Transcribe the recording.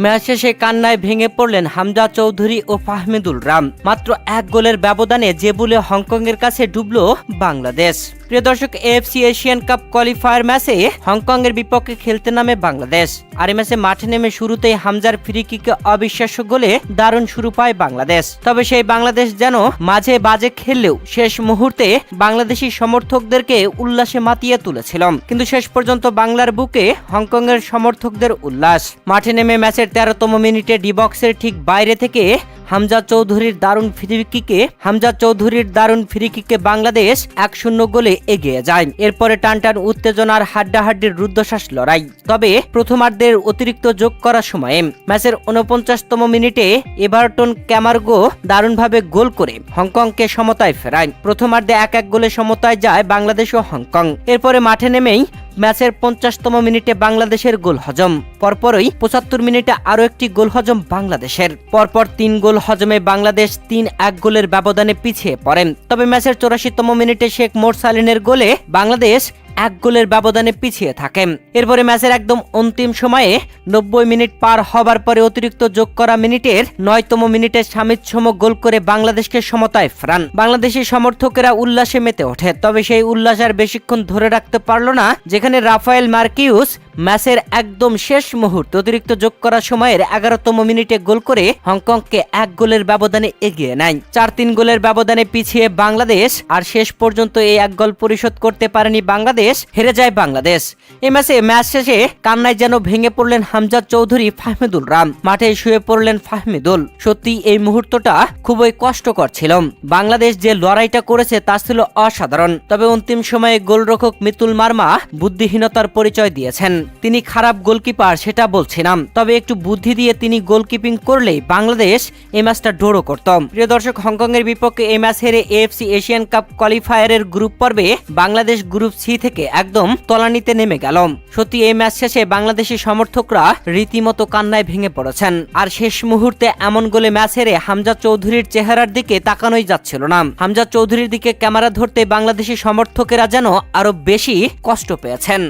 Match শেষে কান্নায় ভেঙে পড়লেন হামজা চৌধুরী ও ফাহমিদুল রাম। মাত্র 1 গোলের ব্যবধানে জেবুলে হংকংয়ের কাছে ডুবল বাংলাদেশ। প্রিয় দর্শক, এএফসি এশিয়ান কাপ কোয়ালিফায়ার ম্যাচে হংকংয়ের বিপক্ষে খেলতে নামে বাংলাদেশ। আর এই ম্যাচে মাঠে নেমে শুরুতেই হামজার ফ্রি কিকে অবিশ্বাস্য গোলে দারুণ শুরু পায় বাংলাদেশ। তবে সেই বাংলাদেশ যেন মাঝে বাজে খেললেও শেষ মুহূর্তে বাংলাদেশি সমর্থকদেরকে উল্লাসে মাতিয়ে তুলেছিল। কিন্তু শেষ পর্যন্ত বাংলার বুকে হংকংয়ের সমর্থকদের উল্লাস। মাঠে নেমে ম্যাচের 13তম মিনিটে ডি বক্সের ঠিক বাইরে থেকে হামজা চৌধুরীর দারুণ ফ্রি কিকে বাংলাদেশ 1-0 গোলে এগিয়ে যায়। এরপরে টানটান উত্তেজনার হাড্ডাহাড্ডির রুদ্ধশ্বাস লড়াই। তবে প্রথমার্ধের অতিরিক্ত যোগ করার সময়ে ম্যাচের 49তম মিনিটে এভারটন ক্যামারগো দারুণভাবে গোল করে হংকংকে সমতায় ফেরায়। প্রথমার্ধে 1-1 গোলে সমতায় যায় বাংলাদেশ ও হংকং। এরপরে মাঠে নেমেই ম্যাচের 50তম মিনিটে বাংলাদেশের গোল হজম। পরপরই 75 মিনিটে আরও একটি গোল হজম বাংলাদেশের। পরপর 3 গোল হজমে বাংলাদেশ 3-1 গোলের ব্যবধানে পিছিয়ে পড়ে। তবে ম্যাচের 84তম মিনিটে শেখ মোরসালিনের গোলে বাংলাদেশ 1 গোলের ব্যবধানে পিছিয়ে থাকে। এরপরে ম্যাচের একদম অন্তিম সময়ে 90 মিনিট পার হবার পরে অতিরিক্ত যোগ করা মিনিটের 9তম মিনিটে শামিদ সমো গোল করে বাংলাদেশকে সমতায় ফেরান। বাংলাদেশি সমর্থকেরা উল্লাসে মেতে ওঠে। তবে সেই উল্লাস আর বেশিক্ষণ ধরে রাখতে পারল না, যেখানে রাফায়েল মার্কিউস ম্যাচের একদম শেষ মুহূর্তে অতিরিক্ত যোগ করার সময়ের 11তম মিনিটে গোল করে হংকংকে 1 গোলের ব্যবধানে এগিয়ে নেয়। 4-3 গোলের ব্যবধানে পিছিয়ে বাংলাদেশ। আর শেষ পর্যন্ত এই 1 গোল পরিশোধ করতে পারেনি বাংলাদেশ, হেরে যায় বাংলাদেশ। এই ম্যাচ শেষে কান্নায় যেন ভেঙে পড়লেন হামজা চৌধুরী, ফাহমিদুল রাম। মাঠে শুয়ে পড়লেন ফাহমিদুল। সত্যি এই মুহূর্তটা খুবই কষ্টকর ছিল। বাংলাদেশ যে লড়াইটা করেছে তা ছিল অসাধারণ। তবে অন্তিম সময়ে গোলরক্ষক মিতুল মার্মা বুদ্ধিহীনতার পরিচয় দিয়েছেন। তিনি খারাপ গোলকিপার সেটা বলছিলাম, তবে একটু বুদ্ধি দিয়ে তিনি গোলকিপিং করলেই বাংলাদেশ এই ম্যাচটা ড্র করত। প্রিয় দর্শক, হংকংয়ের বিপক্ষে এই ম্যাচ হেরে এএফসি এশিয়ান কাপ কোয়ালিফায়ারের গ্রুপ পর্বে বাংলাদেশ গ্রুপ সি থেকে একদম তলানিতে নেমে গেল। সত্যি এই ম্যাচ শেষে বাংলাদেশি সমর্থকরা রীতিমতো কান্নায় ভেঙে পড়েছেন। আর শেষ মুহূর্তে এমন গোলে ম্যাচ হেরে হামজা চৌধুরীর চেহারার দিকে তাকানোই যাচ্ছিল না। হামজা চৌধুরীর দিকে ক্যামেরা ধরতে বাংলাদেশি সমর্থকেরা যেন আরো বেশি কষ্ট পেয়েছেন।